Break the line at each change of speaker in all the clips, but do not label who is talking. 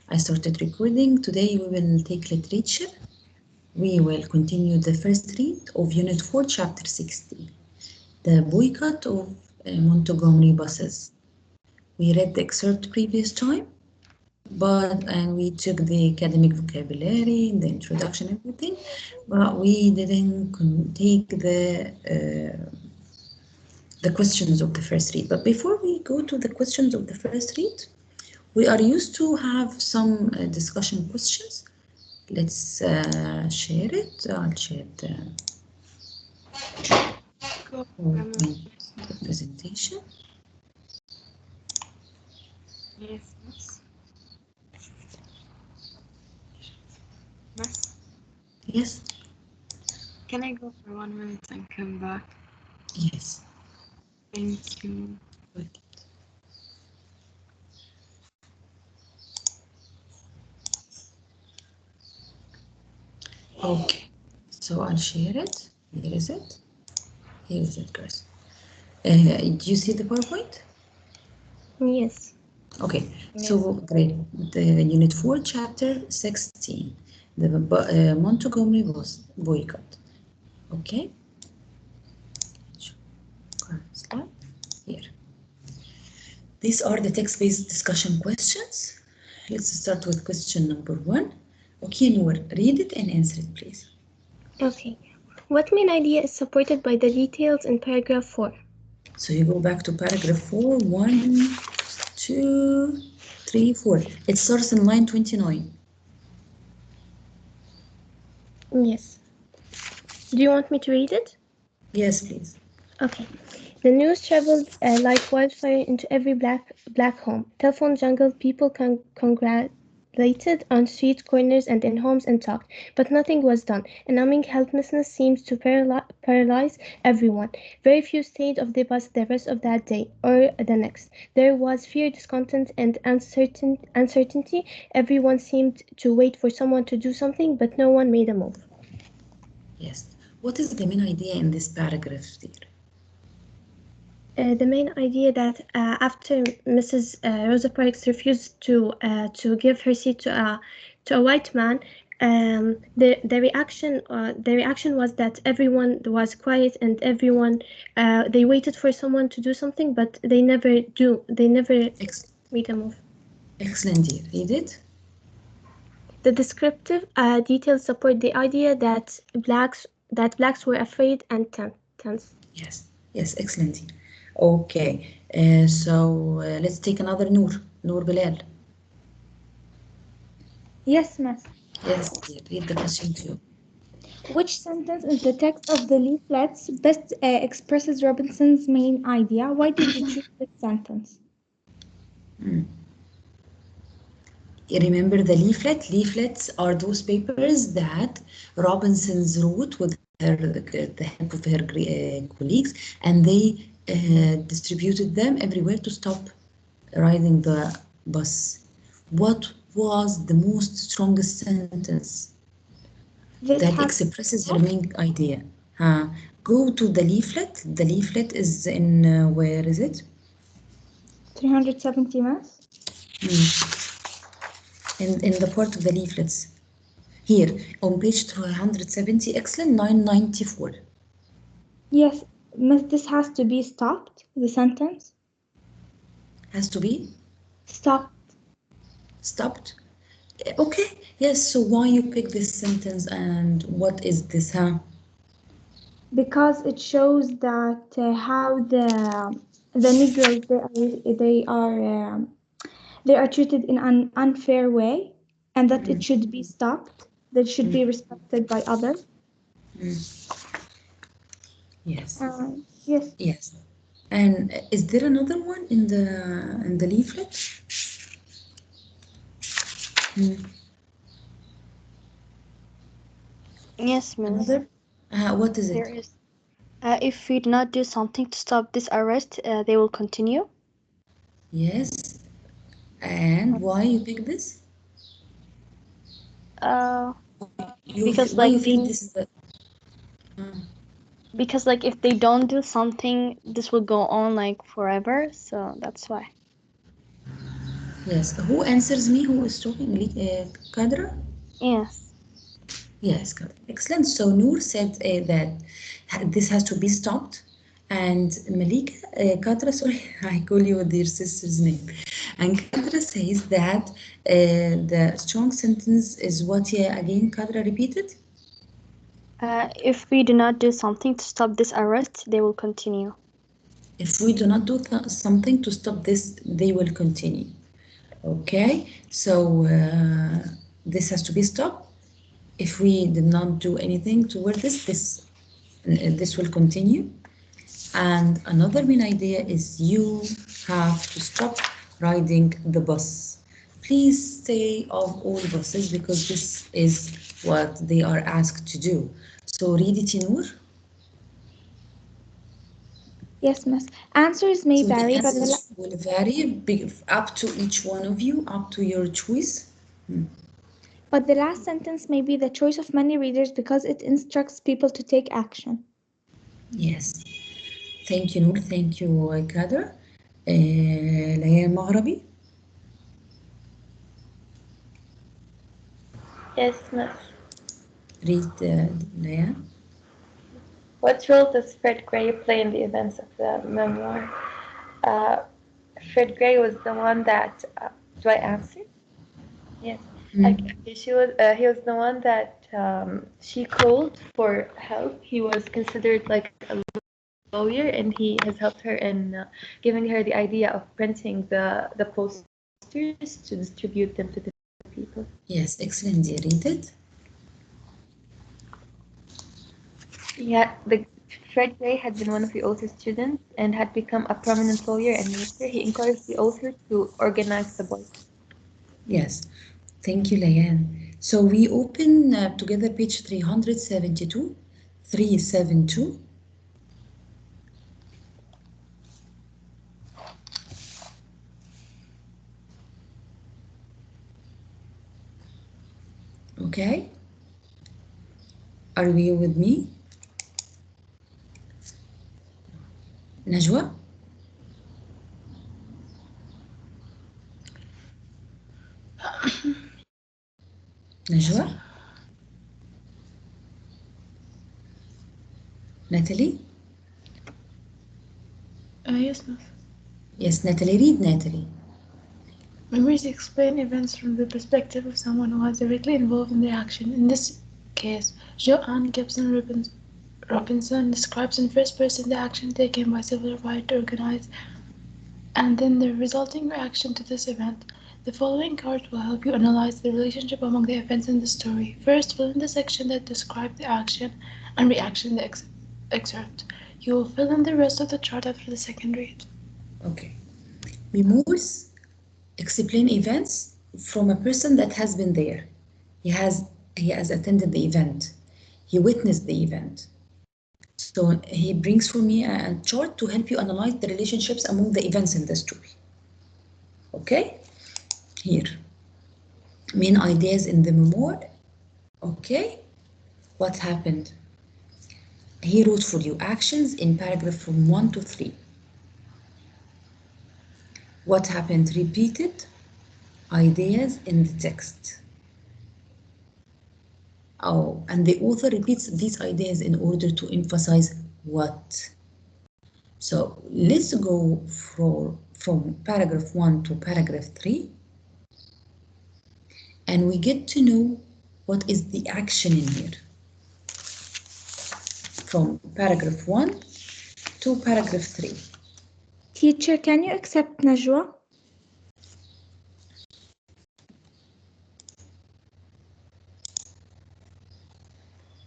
I started recording. Today we will take literature. We will continue the first read of Unit 4, Chapter 16, the boycott of Montgomery buses. We read the excerpt previous time, and we took the academic vocabulary, the introduction, everything, but we didn't take the questions of the first read. But before we go to the questions of the first read, we are used to have some discussion questions. Let's share it. I'll share the presentation.
Yes, Miss.
Yes.
Can I go for 1 minute and come back?
Yes.
Thank you.
Okay, so I'll share it. Here is it. Here is it, guys. Do you see the PowerPoint?
Yes.
Okay, so great. The Unit 4, Chapter 16, the Montgomery boycott. Okay. Slide here. These are the text-based discussion questions. Let's start with question number 1. Okay, Noor, read it and answer it, please.
Okay. What main idea is supported by the details in paragraph 4?
So you go back to paragraph 4, 1, 2, 3, 4. It starts in line 29.
Yes. Do you want me to read it?
Yes, please.
Okay. The news traveled like wildfire into every black home. Telephone jungle, people congratulated on street corners and in homes and talked, but nothing was done. A numbing helplessness seemed to paralyze everyone. Very few stayed off the bus the rest of that day or the next. There was fear, discontent, and uncertainty. Everyone seemed to wait for someone to do something, but no one made a move.
Yes. What is the main idea in this paragraph there?
The main idea that after Mrs. Rosa Parks refused to give her seat to a white man, the reaction was that everyone was quiet and everyone they waited for someone to do something, but they never made a move.
Excellent, dear. Read it.
The descriptive details support the idea that blacks were afraid and tense.
Yes. Yes. Excellent. Okay. So let's take another Noor Bilal.
Yes, Miss.
Yes, dear. Read the question too.
Which sentence in the text of the leaflets best expresses Robinson's main idea? Why did you choose this sentence?
Remember the leaflet? Leaflets are those papers that Robinson's wrote with the help of her colleagues, and they distributed them everywhere to stop riding the bus. What was the most strongest sentence that expresses her main idea? Go to the leaflet. The leaflet is in, where is it?
370, Miss.
In the part of the leaflets. Here, on page 370, excellent, 994.
Yes, Miss, this has to be stopped, the sentence.
Has to be?
Stopped.
Stopped? Okay, yes, so why you pick this sentence and what is this,
Because it shows that how the Negroes they are treated in an unfair way, and that it should be stopped. That should be respected by others.
Yes.
Yes.
Yes. And is there another one in the leaflet?
Yes, Miss.
Another? What is it?
There is. If we do not do something to stop this arrest, they will continue.
Yes. And why you pick this?
Because
why
like
you feel this is the...
Because like if they don't do something, this will go on like forever. So that's why.
Yes. Who answers me? Who is talking? Kadra?
Yes.
Yes, Kadra. Excellent. So Noor said that this has to be stopped. And Malika, Kadra, sorry, I call you with your sister's name. And Kadra says that the strong sentence is what, yeah, again, Kadra repeated?
If we do not do something to stop this arrest, they will continue.
If we do not do something to stop this, they will continue. Okay, so this has to be stopped. If we did not do anything toward this will continue. And another main idea is you have to stop riding the bus. Please stay off all buses because this is what they are asked to do. So read it, Noor.
Yes, miss. Answers may
So the
vary, but
answers will vary up to each one of you, up to your choice.
the last sentence may be the choice of many readers because it instructs people to take action.
Yes. Thank you, Noor. Thank you, Kader. Layan Maghrabi.
Yes, miss.
Read Layan.
What role does Fred Gray play in the events of the memoir? Fred Gray was the one that. Do I answer? Yes. Okay. He was the one that she called for help. He was considered like a lawyer, and he has helped her in giving her the idea of printing the posters to distribute them to the people.
Yes, excellent. Dear. Read it.
Yeah, Fred Gray had been one of the author's students and had become a prominent lawyer and minister. He encouraged the author to organize the boycott.
Yes. Thank you, Layan. So we open together page 372, 372. Okay. Are you with me? Najwa? Najwa? Natalie?
Yes, miss.
Yes, Natalie. Read, Natalie.
Memories explain events from the perspective of someone who was directly involved in the action. In this case, Joanne Gibson Robinson describes in first person the action taken by civil rights organizers and then the resulting reaction to this event. The following cards will help you analyze the relationship among the events in the story. First, fill in the section that describes the action and reaction in the excerpt. You will fill in the rest of the chart after the second read.
Okay. Memoirs explain events from a person that has been there. He has attended the event. He witnessed the event. So he brings for me a chart to help you analyze the relationships among the events in the story. Okay? Here. Main ideas in the memoir. Okay? What happened? He wrote for you actions in paragraph from 1 to 3. What happened? Repeated ideas in the text. Oh, and the author repeats these ideas in order to emphasize what. So let's go from paragraph 1 to paragraph 3, and we get to know what is the action in here. From paragraph 1 to paragraph 3.
Teacher, can you accept Najwa?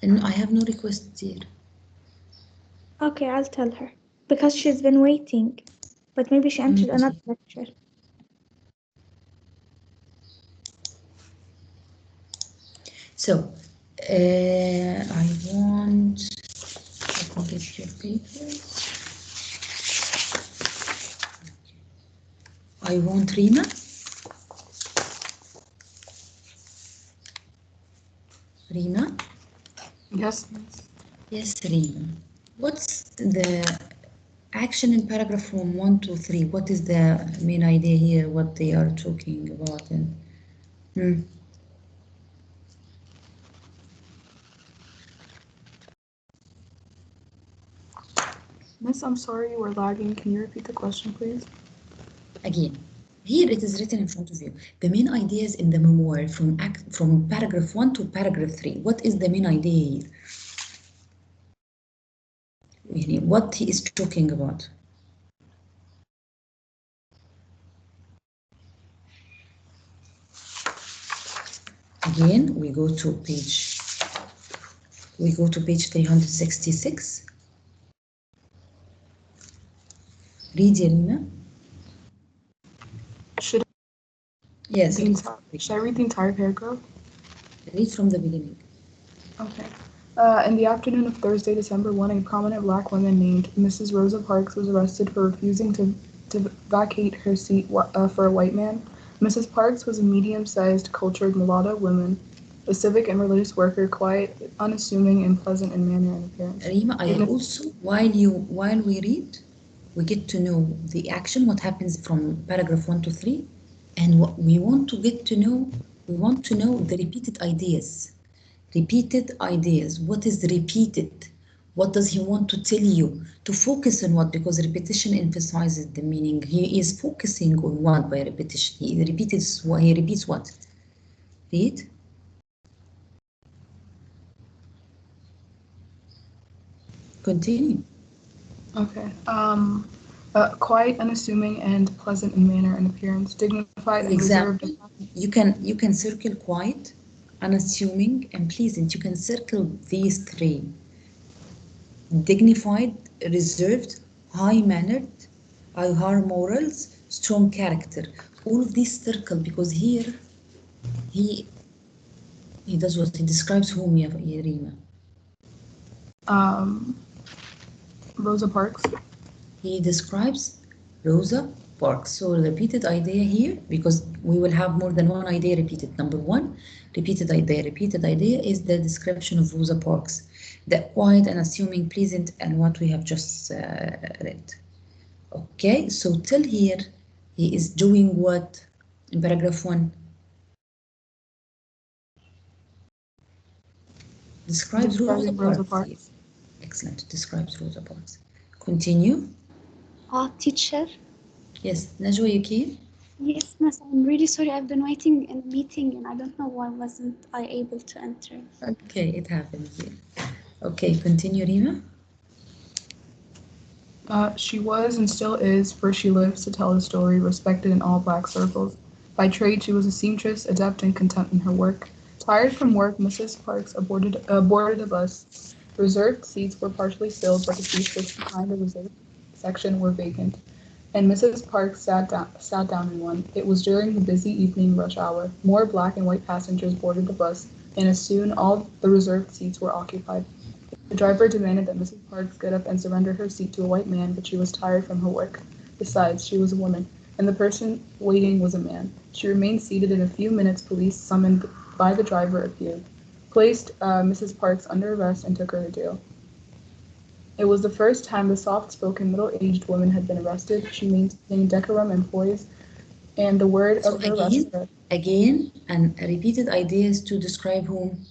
And I have no request here.
Okay, I'll tell her. Because she's been waiting. But maybe she entered another lecture.
So, I want, let me get your papers. I want Rima. Rima?
Yes, miss.
Yes, Rima. What's the Action in paragraph from 1 to 3. What is the main idea here? What they are talking about? And
Miss, I'm sorry you were lagging. Can you repeat the question, please?
again, here it is written in front of you. The main ideas in the memoir from paragraph 1 to paragraph 3. What is the main idea here? What he is talking about? Again, we go to page 366. Read, Yarina.
Should
Yes.
Should I read the entire paragraph?
Read from the beginning.
Okay. In the afternoon of Thursday, December 1, a prominent black woman named Mrs. Rosa Parks was arrested for refusing to vacate her seat for a white man. Mrs. Parks was a medium-sized, cultured mulatto woman, a civic and religious worker, quiet, unassuming, and pleasant in manner and appearance.
Rima, I also, while we read, we get to know the action, what happens from paragraph 1 to 3, and what we want to get to know, we want to know the repeated ideas. Repeated ideas. What is repeated? What does he want to tell you? To focus on what? Because repetition emphasizes the meaning. He is focusing on what by repetition? He repeats what? Read. Continue.
Okay. Quiet, unassuming, and pleasant in manner and appearance, dignified and reserved.
You can circle quiet, unassuming, and pleasant. You can circle these three. Dignified, reserved, high-mannered, high morals, strong character. All of these circle because here he does what? He describes whom, Rima?
Rosa Parks.
He describes Rosa Parks. So the repeated idea here, because we will have more than one idea repeated. Number one, repeated idea is the description of Rosa Parks. The quiet and assuming, pleasant, and what we have just read. Okay, so till here, he is doing what in paragraph 1? Describes Rosa Parks. Excellent, describes Rosa Parks. Continue.
Teacher?
Yes, Najwa, you can?
Yes, Miss, I'm really sorry. I've been waiting in a meeting and I don't know why wasn't I able to enter.
Okay, it happens here. Okay, continue, Rima.
She was and still is, for she lives to tell the story, respected in all black circles. By trade, she was a seamstress, adept and content in her work. Tired from work, Mrs. Parks boarded a bus. Reserved seats were partially filled, but the seats behind the reserved section were vacant, and Mrs. Parks sat down in one. It was during the busy evening rush hour. More black and white passengers boarded the bus, and as soon all the reserved seats were occupied. The driver demanded that Mrs. Parks get up and surrender her seat to a white man, but she was tired from her work. Besides, she was a woman, and the person waiting was a man. She remained seated. In a few minutes, police summoned by the driver appeared, placed Mrs. Parks under arrest, and took her to jail. It was the first time the soft-spoken, middle-aged woman had been arrested. She maintained decorum and poise, and the word of her arrest read.
Again, and repeated ideas to describe whom?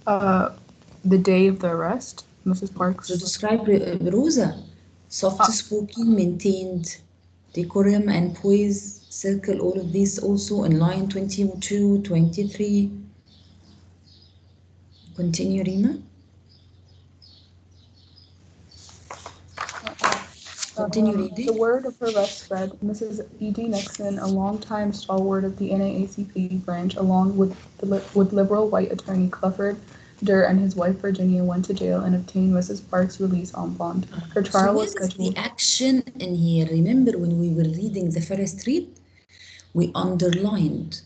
The day of the arrest, Mrs. Parks.
To describe Rosa. Soft-spoken, maintained decorum and poise. Circle all of these also in line 22, 23. Continue, Rima. Continue reading.
The word of her arrest spread. Mrs. E.D. Nixon, a longtime stalwart of the NAACP branch, along with liberal white attorney Clifford Durr and his wife Virginia, went to jail and obtained Mrs. Parks' release on bond. Her trial was scheduled.
The action in here, remember when we were reading the first read, we underlined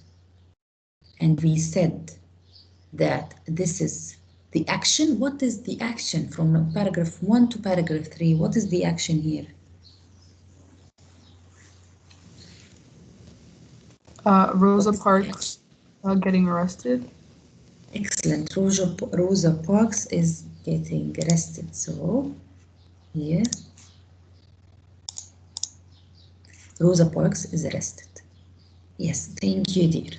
and we said that this is the action. What is the action from paragraph 1 to paragraph 3? What is the action here?
Rosa Parks getting arrested.
Excellent. Rosa Parks is getting arrested. So here Rosa Parks is arrested. Yes, thank you, dear.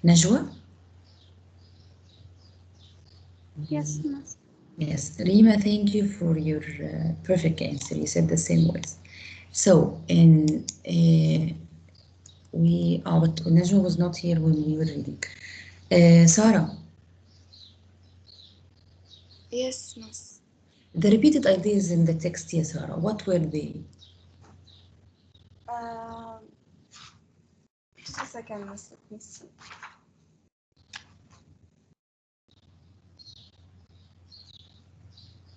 Najwa?
Yes, Miss.
Yes, Rima, thank you for your perfect answer. You said the same words. So, in but Najwa was not here when we were reading. Sarah,
Yes, Miss.
the repeated ideas in the text, yes, Sarah, what were they?
Just a second, Miss. Let me see.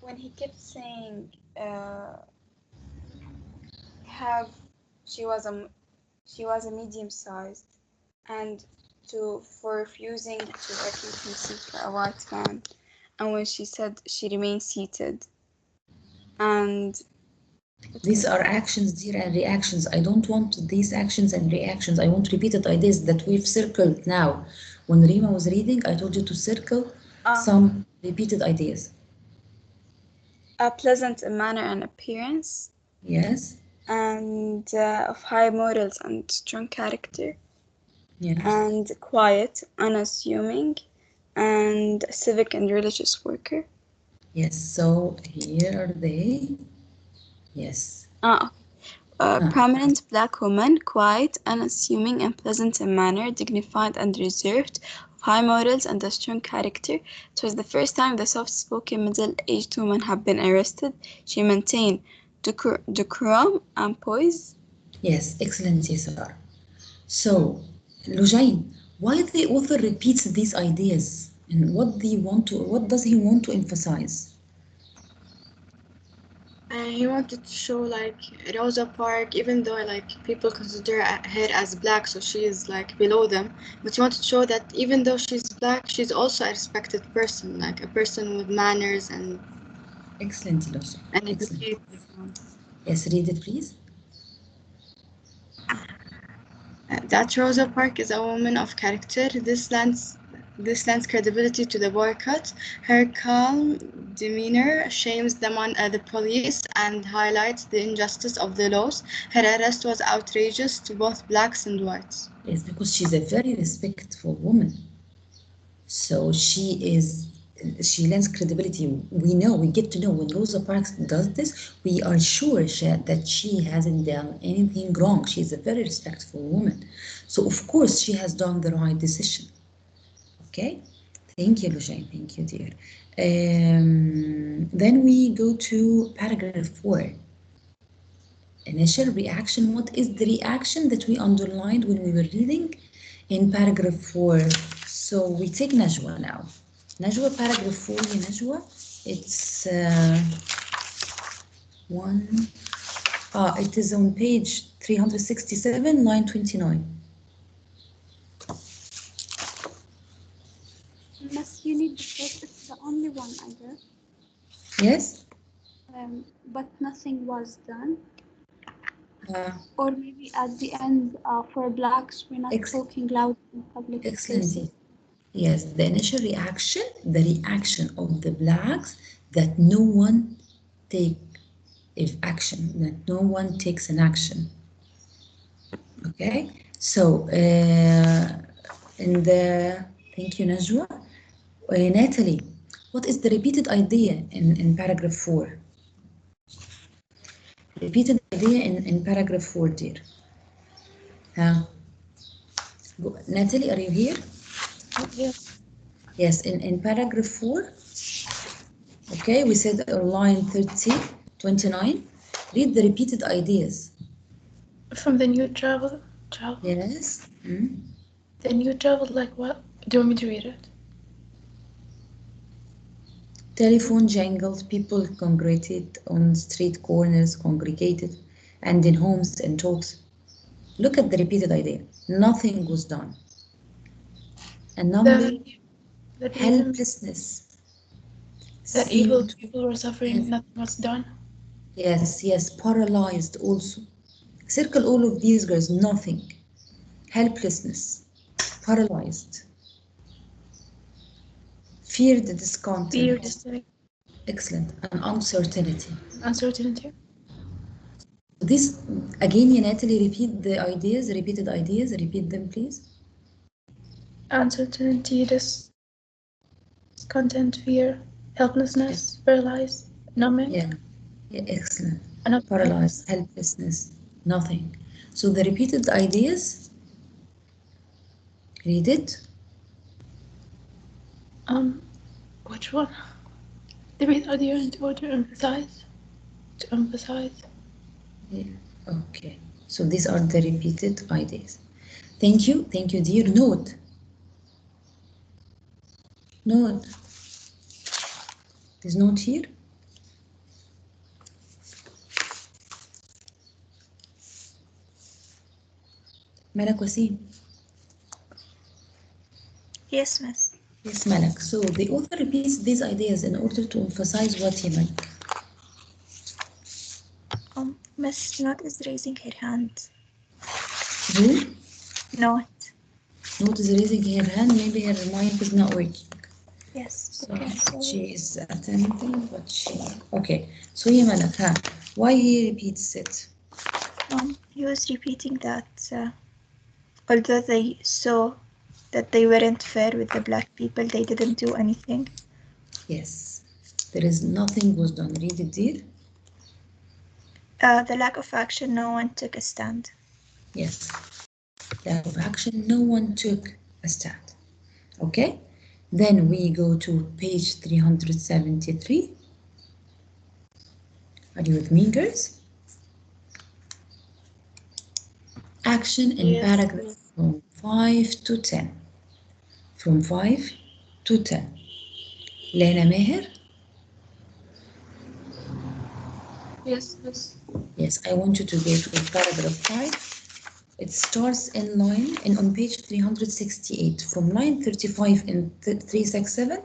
When he kept saying, she was a medium sized, and for refusing to let me consider a white man, and when she said she remained seated, and
These are actions, dear, and reactions. I don't want these actions and reactions. I want repeated ideas that we've circled now. When Rima was reading, I told you to circle some repeated ideas.
a pleasant manner and appearance,
Yes.
and of high morals and strong character,
Yeah.
and quiet, unassuming, and civic and religious worker.
Yes. So here are they. Yes.
Prominent black woman, quiet, unassuming, and pleasant in manner, dignified and reserved, of high morals and a strong character. It was the first time the soft-spoken middle-aged woman had been arrested. She maintained decorum and poise.
Yes. Excellent, Cesar. So, Lujain, why the author repeats these ideas and what does he want to emphasize?
He wanted to show like Rosa Parks, even though like people consider her as black, so she is like below them. But he wanted to show that even though she's black, she's also a respected person, like a person with manners and.
Excellent, Iloso.
Educated.
Yes, read it, please.
That Rosa Parks is a woman of character. This lends credibility to the boycott. Her calm demeanor shames the police and highlights the injustice of the laws. Her arrest was outrageous to both blacks and whites.
Yes, because she's a very respectful woman. So she lends credibility. We get to know when Rosa Parks does this, we are sure that she hasn't done anything wrong. She's a very respectful woman. So of course she has done the right decision. Okay, thank you, Lujain. Thank you, dear. Then we go to paragraph 4. Initial reaction. What is the reaction that we underlined when we were reading in paragraph 4? So we take Najwa now. Najwa, paragraph 4, Najwa. It's it is on page 367, line 29.
Miss, you need because it's the only one, I guess.
Yes?
But nothing was done. Or maybe at the end, for blacks, we're not talking loud in public places.
Yes, the initial reaction, the reaction of the blacks, that no one takes an action. Okay, so thank you, Najwa. Natalie, what is the repeated idea in paragraph 4? Repeated idea in paragraph 4, dear. Natalie, are you here?
Yes.
Yes, in paragraph 4. Okay, we said line 29. Read the repeated ideas.
From the new travel?
Yes.
The new travel, like what? Do you want me to read it?
Telephone jangles, people congregated on street corners, and in homes and talks. Look at the repeated idea. Nothing was done. A number, helplessness.
That evil people were suffering, nothing was done.
Yes, paralyzed also. Circle all of these girls, nothing. Helplessness, paralyzed. Feared discontent. Excellent. An uncertainty.
Uncertainty.
This again, you Natalie, repeat the ideas, repeated ideas, repeat them, please.
Uncertainty, discontent, fear, helplessness, paralyzed, numbing.
Yeah, excellent.
And
Paralyzed, helplessness, nothing. So the repeated ideas, read it.
Which one? The repeat idea in order to emphasize. To emphasize.
Yeah. Okay. So these are the repeated ideas. Thank you, dear. Note. Note. There's note here. Malak Wasim.
Yes, miss.
Yes, Malak. So the author repeats these ideas in order to emphasize what he meant.
Miss Not is raising her hand.
Who?
Not.
Not is raising her hand. Maybe her mic is not working.
Yes.
So she is attending, but she... Okay. So yeah, Malak, why he repeats it?
He was repeating that although they saw that they weren't fair with the black people, they didn't do anything.
Yes. There is nothing was done. Read it, dear.
The lack of action, no one took a stand.
Yes. Lack of action, no one took a stand. Okay. Then we go to page 373. Are you with me, girls? Action in paragraph from 5 to 10. From 5 to 10. Lena Meher?
Yes, miss.
Yes, I want you to go to paragraph 5. It starts in line on page 368 from line 35 in 367,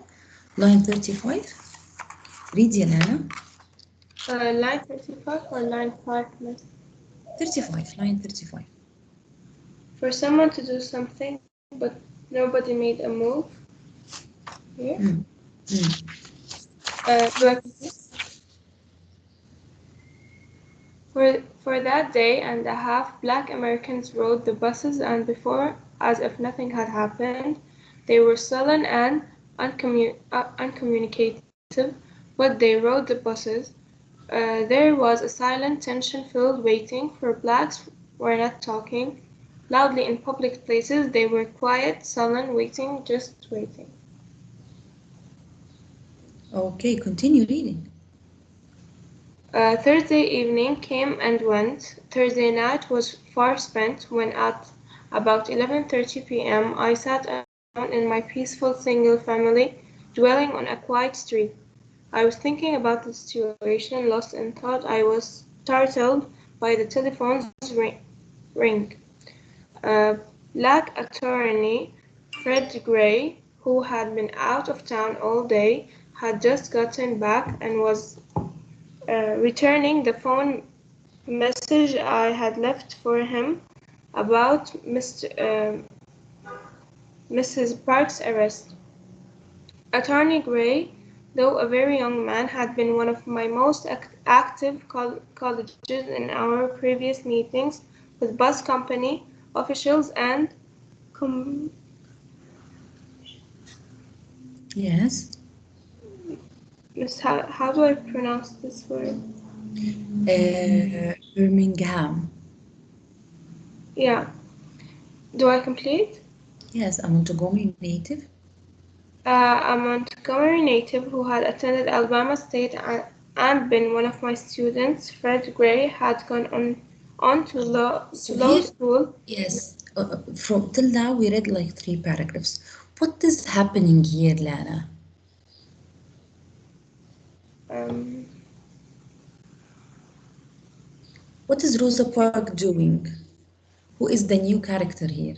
line 35. Read, Yelena.
Line 35 or line 5, miss?
35, line 35.
For someone to do something, but nobody made a move. Here. Do I continue? For that day and a half, black Americans rode the buses, and before, as if nothing had happened, they were sullen and uncommunicative, but they rode the buses. There was a silent, tension-filled waiting, for blacks were not talking loudly in public places. They were quiet, sullen, waiting, just waiting.
Okay, continue reading.
Thursday evening came and went. Thursday night was far spent when at about 11:30 p.m. I sat alone in my peaceful single-family dwelling on a quiet street. I was thinking about the situation, lost in thought. I was startled by the telephone's ring. Black attorney Fred Gray, who had been out of town all day, had just gotten back and was returning the phone message I had left for him about Mrs. Park's arrest. Attorney Gray, though a very young man, had been one of my most active colleagues in our previous meetings with bus company officials and
Yes.
Miss, how do I pronounce this word?
Birmingham.
Yeah. Do I complete?
Yes, a Montgomery native.
A Montgomery native who had attended Alabama State and been one of my students. Fred Gray had gone on to law school.
Yes, from till now we read like 3 paragraphs. What is happening here, Lana? What is Rosa Parks doing? Who is the new character here?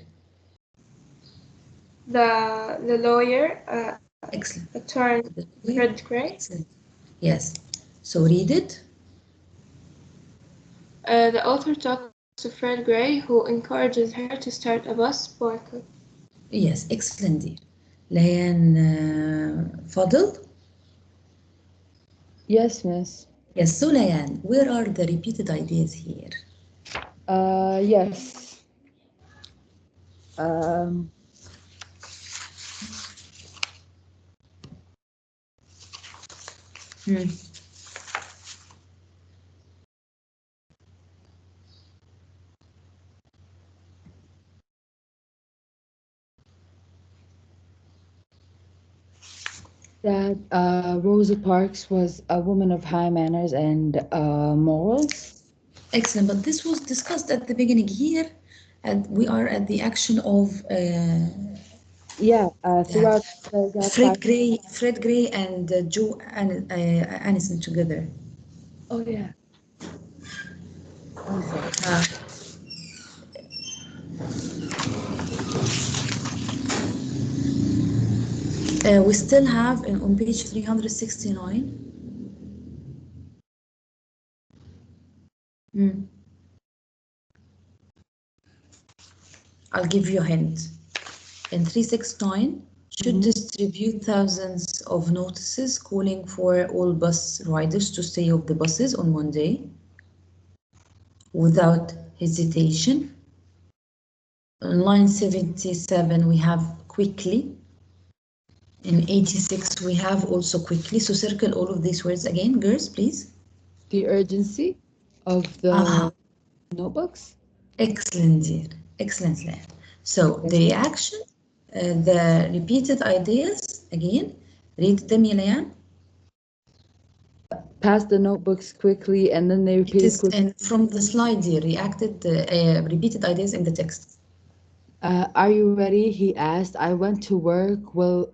The lawyer,
Excellent.
attorney Fred Gray.
Excellent. Yes. So read it.
The author talks to Fred Gray, who encourages her to start a bus boycott.
Yes, excellent dear. Layan Fadl.
Yes, miss.
Yes, so Layan, where are the repeated ideas here?
Yes. Um,
Hmm.
that Rosa Parks was a woman of high manners and morals.
Excellent, but this was discussed at the beginning here, and we are at the action of
Yeah, throughout paragraph five.
Fred Gray and Joe Anison together.
Oh yeah. One sec.
We still have on page 369. I'll give you a hint. In 369, should distribute thousands of notices calling for all bus riders to stay off the buses on one day without hesitation. On line 77, we have quickly. In 86, we have also quickly. So circle all of these words again, girls, please.
The urgency of the notebooks.
Excellent, dear. Excellent, Leah. So the reaction, the repeated ideas, again, read them, Leah.
Pass the notebooks quickly, and then they repeated quickly.
And from the slide, dear, repeated ideas in the text.
Are you ready? He asked. I went to work. Will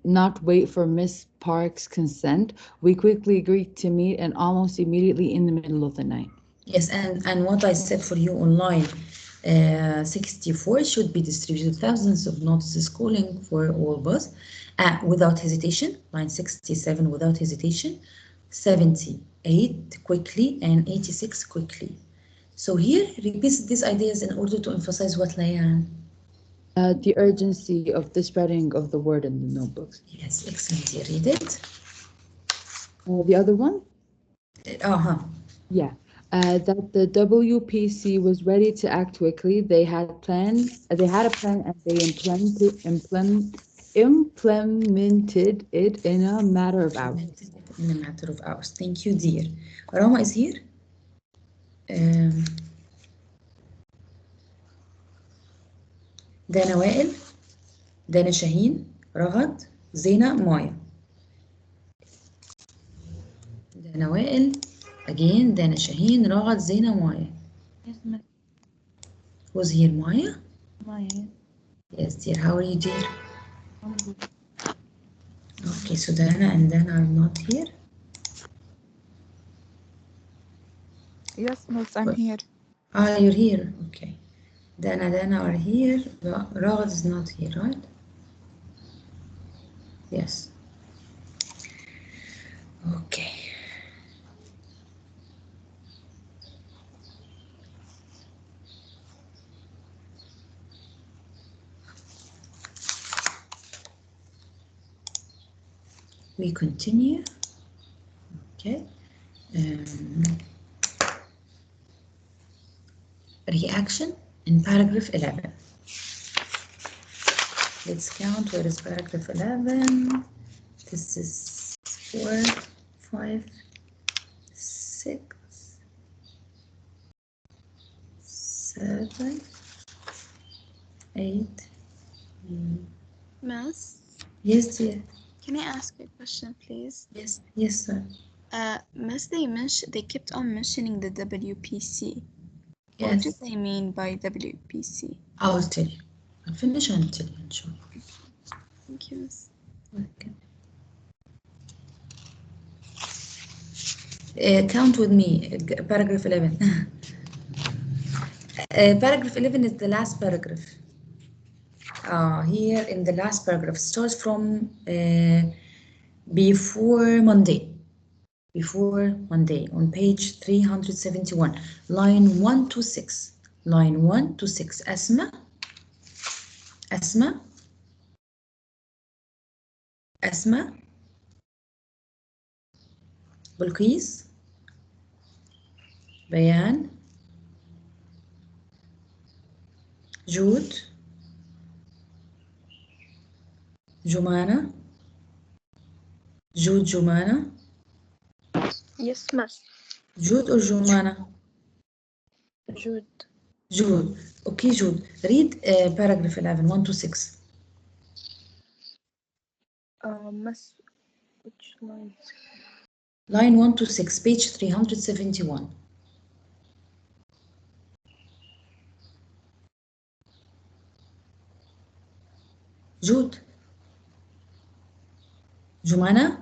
not wait for Miss Park's consent. We quickly agreed to meet, and almost immediately in the middle of the night.
Yes, and what I said for you online, 64 should be distributed thousands of notices calling for all bus without hesitation. Line 67 without hesitation, 78 quickly, and 86 quickly. So here repeats these ideas in order to emphasize what, Layan?
The urgency of the spreading of the word in the notebooks.
Yes, excellent. You read it.
The other one?
Yeah.
That the WPC was ready to act quickly. They had a plan, and they implemented it in a matter of hours.
In a matter of hours. Thank you, dear. Rama is here. دانا وائل، دانا شاهين، رغد، زينة، مايا. دانا وائل, again, دانا شاهين, رغد, زينة, مايا.
Yes, ma'am.
Who's here, Maya?
Maya.
Yes, dear. How are you, dear?
I'm good.
Okay, so Dana and Dana are not here.
Yes, miss, I'm here.
Ah, you're here. Okay. Dana are here. Ragad is not here, right? Yes. Okay. We continue. Okay. Reaction in paragraph 11. Let's count. Where is paragraph 11? This is 4, 5, 6, 7, 8.
Miss?
Yes, dear.
Can I ask a question, please?
Yes, sir.
Miss, they kept on mentioning the WPC.
Yes.
What do they mean by WPC?
I will tell you. I'll finish and tell you, inshallah.
Thank you, Miss.
Okay. Count with me, paragraph 11. Paragraph 11 is the last paragraph. Here in the last paragraph starts from before Monday. Before Monday on page 371, line 1 to 6. Line 1 to 6. Asma. Asma. Asma. بلقيس بيان جود جمانة جود جمانة
Yes, miss.
جود or جمانة
Jude.
Jude. Okay, Jude. Read paragraph 11, 1 to 6.
Miss, which line?
Line 1 to 6, page 371. Jude. Jumana?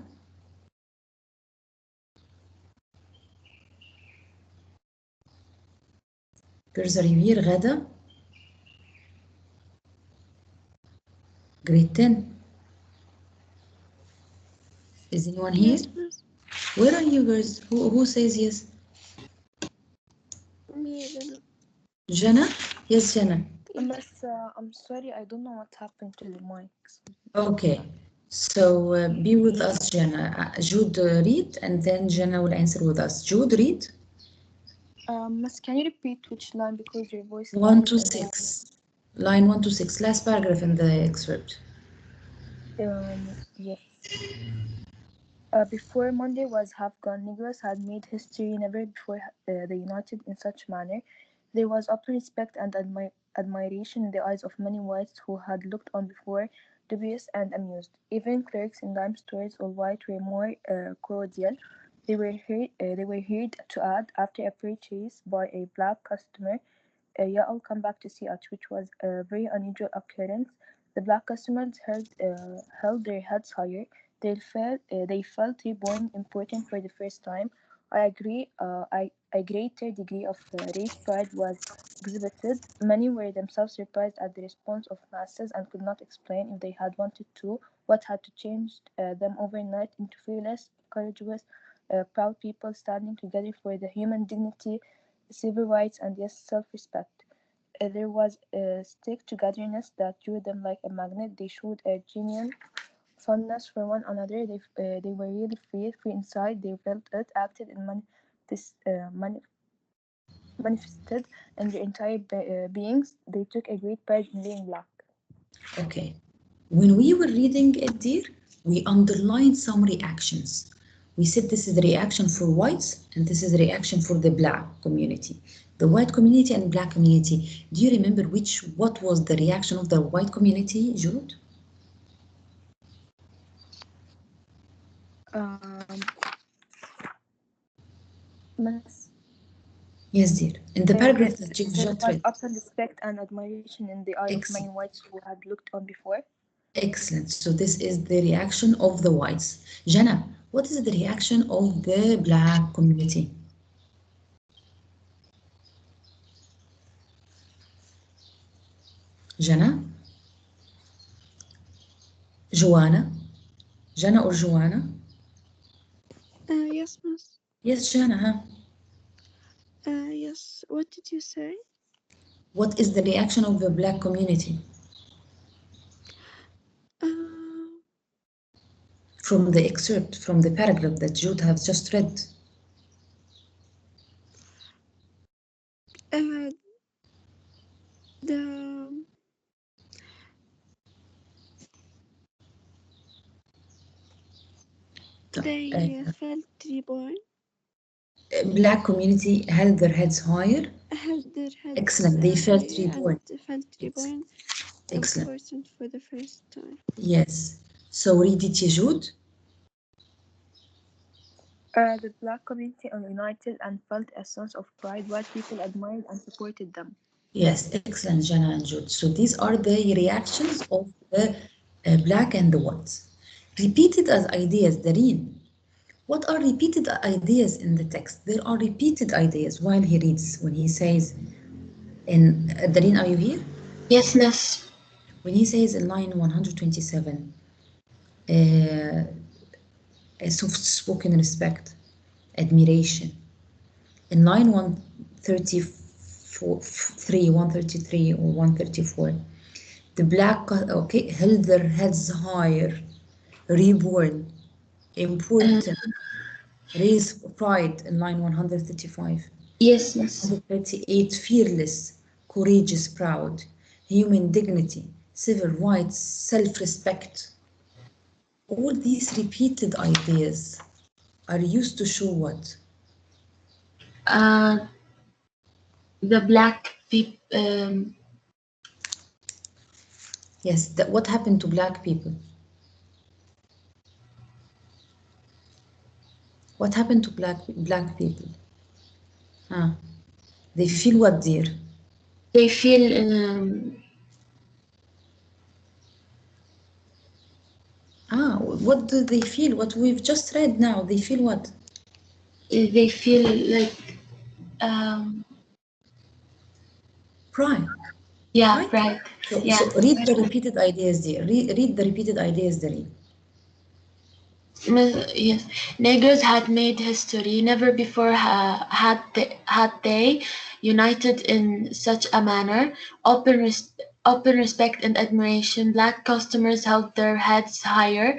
Perseveer غدا. Grade 10. Is anyone here?
Yes, miss.
Where are you girls? Who says yes?
Me, Jana.
Jana? Yes, Jana.
Miss, I'm sorry, I don't know what happened to the mics.
Okay. So be with us, Jana. Jude, read, and then Jana will answer with us. Jude, read.
Miss, can you repeat which line because your voice
1 to 6. Line 1 to 6. Last paragraph in the excerpt.
Yes. Before Monday was half gone, Negroes had made history. Never before they united in such manner. There was open respect and admiration in the eyes of many whites who had looked on before, dubious and amused. Even clerks in dime stores, all white, were more cordial. They were heard to add, after a purchase by a black customer, "Yeah, I'll come back to see it," which was a very unusual occurrence. The black customers held their heads higher. They felt reborn, important for the first time. I agree. A greater degree of race pride was exhibited. Many were themselves surprised at the response of masses and could not explain, if they had wanted to, what had changed them overnight into fearless, courageous, proud people standing together for the human dignity, civil rights, and yes, self-respect. There was a stick-togetherness that drew them like a magnet. They showed a genuine fondness for one another. They were really free inside. They felt it, acted, and manifested in their entire beings. They took a great pride in being black.
Okay. When we were reading it, dear, we underlined some reactions. We said this is the reaction for whites and this is the reaction for the black community. The white community and black community. Do you remember what was the reaction of the white community, Jude?
Miss.
Yes, dear. In the paragraph that you've
there
just
was
read.
open respect and admiration in the eye of many
Excellent.
whites who had looked on before.
Excellent. So this is the reaction of the whites. Jana, what is the reaction of the black community? Jana? Joanna? Jana or Joanna?
Yes, miss.
Yes, Jana, huh?
Yes. What did you say?
What is the reaction of the black community? From the excerpt, from the paragraph that Jude has just read.
They felt reborn.
Black community held their heads higher.
Held their heads
Excellent. They felt
higher
reborn.
and felt reborn.
Excellent.
Important for the first time.
Yes. So read it, Jude.
The black community united and felt a sense of pride. White people admired and supported them.
Yes, excellent, Jana and Jude. So these are the reactions of the black and the whites. Repeated as ideas, Dareen. What are repeated ideas in the text? There are repeated ideas while he reads, when he says, Dareen, are you here?
Yes, miss.
When he says in line 127, a soft-spoken respect, admiration. In line 133 or 134, the black, okay, held their heads higher, reborn, important. Raise pride in line 135.
Yes, yes.
138, fearless, courageous, proud, human dignity, civil rights, self-respect. All these repeated ideas are used to show what?
The black people.
Yes, what happened to black people? What happened to black people? They feel what, dear?
They feel
what do they feel? What we've just read now, they feel what?
They feel like
pride.
Yeah,
right?
pride.
So,
Yeah.
so read the repeated ideas there. Read the repeated ideas there.
Yes, Negroes had made history. Never before had they united in such a manner. Open respect and admiration. Black customers held their heads higher.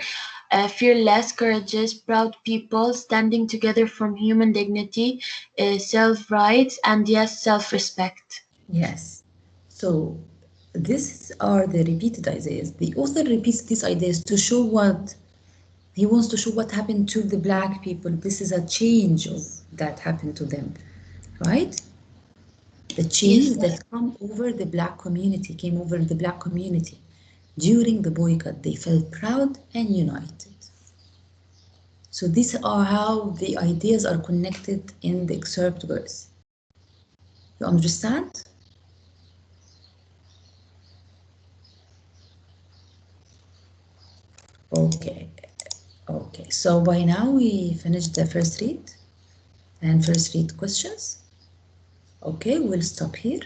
Fearless, courageous, proud people standing together from human dignity, self-rights, and yes, self-respect.
Yes. So these are the repeated ideas. The author repeats these ideas to show what he wants to show what happened to the black people. This is a change of that happened to them, right? The change that came over the black community during the boycott. They felt proud and united. So these are how the ideas are connected in the excerpt verse. You understand? Okay. Okay, so by now we finished the first read and first read questions. Okay, we'll stop here.